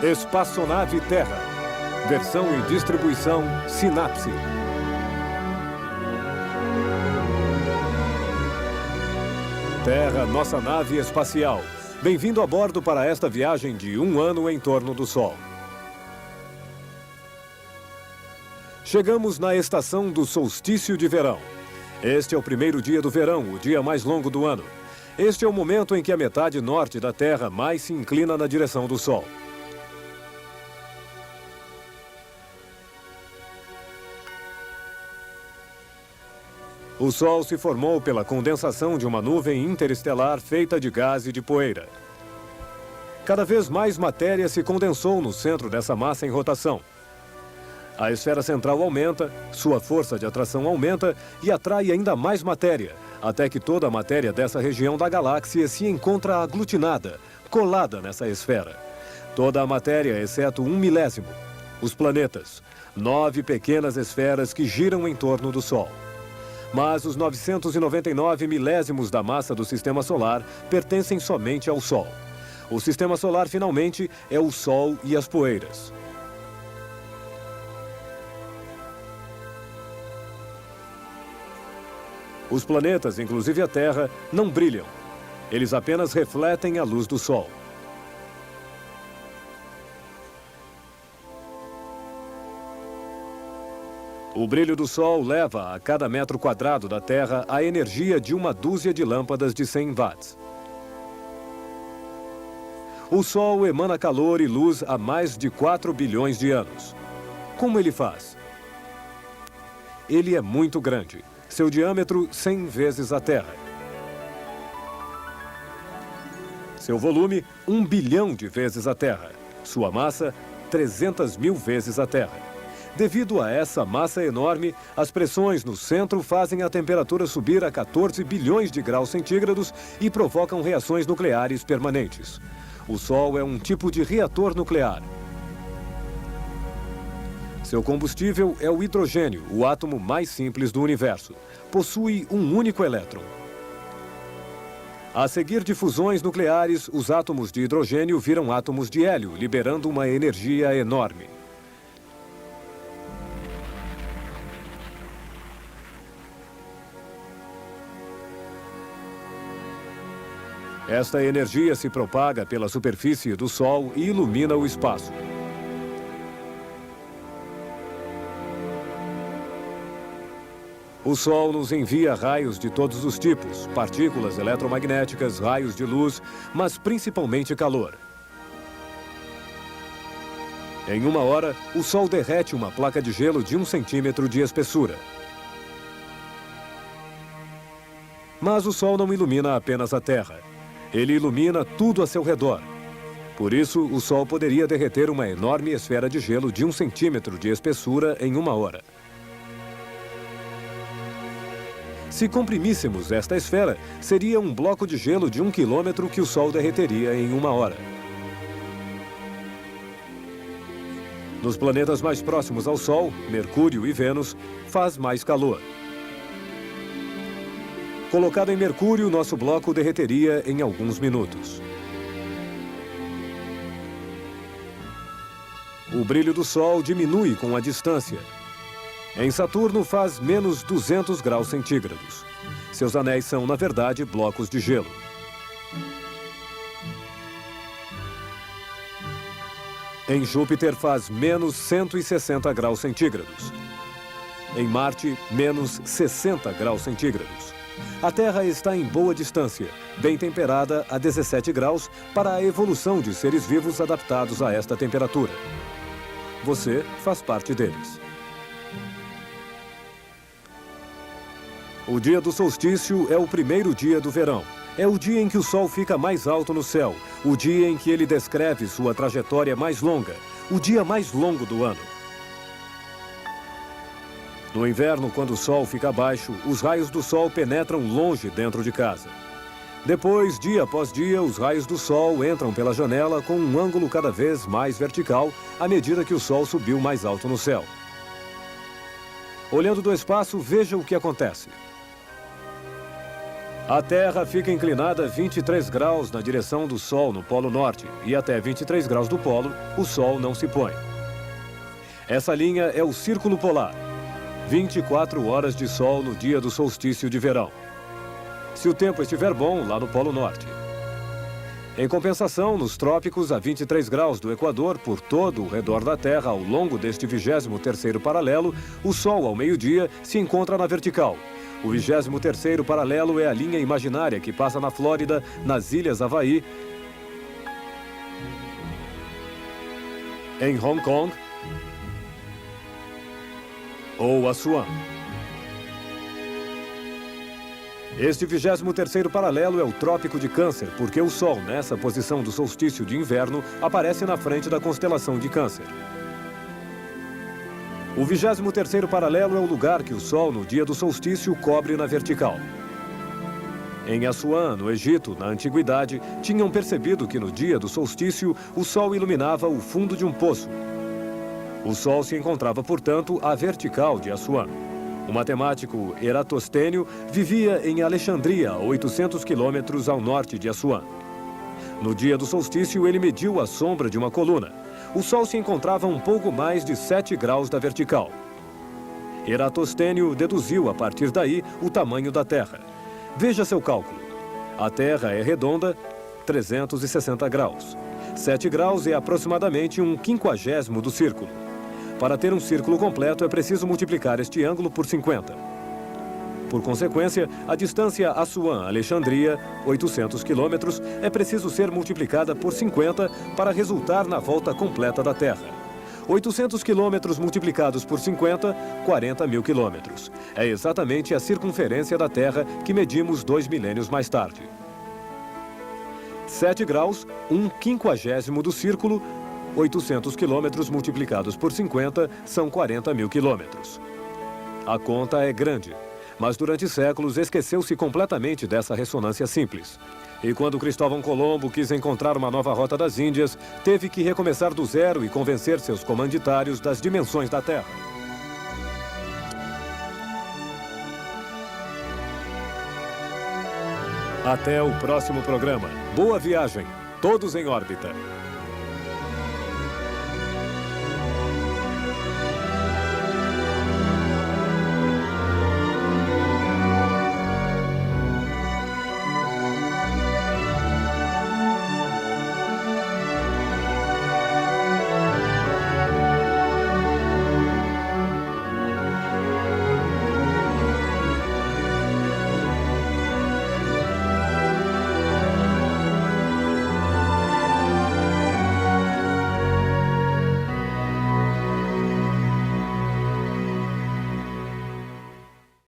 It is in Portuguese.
Espaçonave Terra. Versão e distribuição Sinapse. Terra, nossa nave espacial. Bem-vindo a bordo para esta viagem de 1 ano em torno do Sol. Chegamos na estação do solstício de verão. Este é o primeiro dia do verão, o dia mais longo do ano. Este é o momento em que a metade norte da Terra mais se inclina na direção do Sol. O Sol se formou pela condensação de uma nuvem interestelar feita de gás e de poeira. Cada vez mais matéria se condensou no centro dessa massa em rotação. A esfera central aumenta, sua força de atração aumenta e atrai ainda mais matéria, até que toda a matéria dessa região da galáxia se encontra aglutinada, colada nessa esfera. Toda a matéria, exceto 1/1000, os planetas, 9 pequenas esferas que giram em torno do Sol. Mas os 999 milésimos da massa do Sistema Solar pertencem somente ao Sol. O Sistema Solar, finalmente, é o Sol e as poeiras. Os planetas, inclusive a Terra, não brilham. Eles apenas refletem a luz do Sol. O brilho do Sol leva a cada metro quadrado da Terra a energia de 1 dúzia de lâmpadas de 100 watts. O Sol emana calor e luz há mais de 4 bilhões de anos. Como ele faz? Ele é muito grande. Seu diâmetro 100 vezes a Terra. Seu volume 1 bilhão de vezes a Terra. Sua massa 300.000 vezes a Terra. Devido a essa massa enorme, as pressões no centro fazem a temperatura subir a 14 bilhões de graus centígrados e provocam reações nucleares permanentes. O Sol é um tipo de reator nuclear. Seu combustível é o hidrogênio, o átomo mais simples do universo. Possui um único elétron. A seguir de fusões nucleares, os átomos de hidrogênio viram átomos de hélio, liberando uma energia enorme. Esta energia se propaga pela superfície do Sol e ilumina o espaço. O Sol nos envia raios de todos os tipos, partículas eletromagnéticas, raios de luz, mas principalmente calor. Em 1 hora, o Sol derrete uma placa de gelo de 1 centímetro de espessura. Mas o Sol não ilumina apenas a Terra. Ele ilumina tudo a seu redor. Por isso, o Sol poderia derreter uma enorme esfera de gelo de 1 centímetro de espessura em 1 hora. Se comprimíssemos esta esfera, seria um bloco de gelo de 1 quilômetro que o Sol derreteria em 1 hora. Nos planetas mais próximos ao Sol, Mercúrio e Vênus, faz mais calor. Colocado em Mercúrio, nosso bloco derreteria em alguns minutos. O brilho do Sol diminui com a distância. Em Saturno faz menos 200 graus centígrados. Seus anéis são, na verdade, blocos de gelo. Em Júpiter faz menos 160 graus centígrados. Em Marte, menos 60 graus centígrados. A Terra está em boa distância, bem temperada a 17 graus para a evolução de seres vivos adaptados a esta temperatura. Você faz parte deles. O dia do solstício é o primeiro dia do verão. É o dia em que o Sol fica mais alto no céu. O dia em que ele descreve sua trajetória mais longa. O dia mais longo do ano. No inverno, quando o Sol fica baixo, os raios do Sol penetram longe dentro de casa. Depois, dia após dia, os raios do Sol entram pela janela com um ângulo cada vez mais vertical à medida que o Sol subiu mais alto no céu. Olhando do espaço, veja o que acontece. A Terra fica inclinada 23 graus na direção do Sol no Polo Norte e até 23 graus do Polo, o Sol não se põe. Essa linha é o Círculo Polar. 24 horas de sol no dia do solstício de verão. Se o tempo estiver bom, lá no Polo Norte. Em compensação, nos trópicos, a 23 graus do Equador, por todo o redor da Terra, ao longo deste 23º paralelo, o Sol, ao meio-dia, se encontra na vertical. O 23º paralelo é a linha imaginária que passa na Flórida, nas Ilhas Havaí, em Hong Kong ou Assuan. Este 23º paralelo é o Trópico de Câncer, porque o Sol, nessa posição do solstício de inverno, aparece na frente da constelação de Câncer. O 23º paralelo é o lugar que o Sol, no dia do solstício, cobre na vertical. Em Assuan, no Egito, na antiguidade, tinham percebido que no dia do solstício, o Sol iluminava o fundo de um poço. O Sol se encontrava, portanto, à vertical de Assuan. O matemático Eratostênio vivia em Alexandria, a 800 quilômetros ao norte de Assuan. No dia do solstício, ele mediu a sombra de uma coluna. O Sol se encontrava um pouco mais de 7 graus da vertical. Eratostênio deduziu, a partir daí, o tamanho da Terra. Veja seu cálculo. A Terra é redonda, 360 graus. 7 graus é aproximadamente um 50º do círculo. Para ter um círculo completo, é preciso multiplicar este ângulo por 50. Por consequência, a distância Assuan-Alexandria, 800 quilômetros, é preciso ser multiplicada por 50 para resultar na volta completa da Terra. 800 quilômetros multiplicados por 50, 40 mil quilômetros. É exatamente a circunferência da Terra que medimos 2 milênios mais tarde. 7 graus, um 50º do círculo, 800 quilômetros multiplicados por 50 são 40 mil quilômetros. A conta é grande, mas durante séculos esqueceu-se completamente dessa ressonância simples. E quando Cristóvão Colombo quis encontrar uma nova rota das Índias, teve que recomeçar do zero e convencer seus comanditários das dimensões da Terra. Até o próximo programa. Boa viagem, todos em órbita.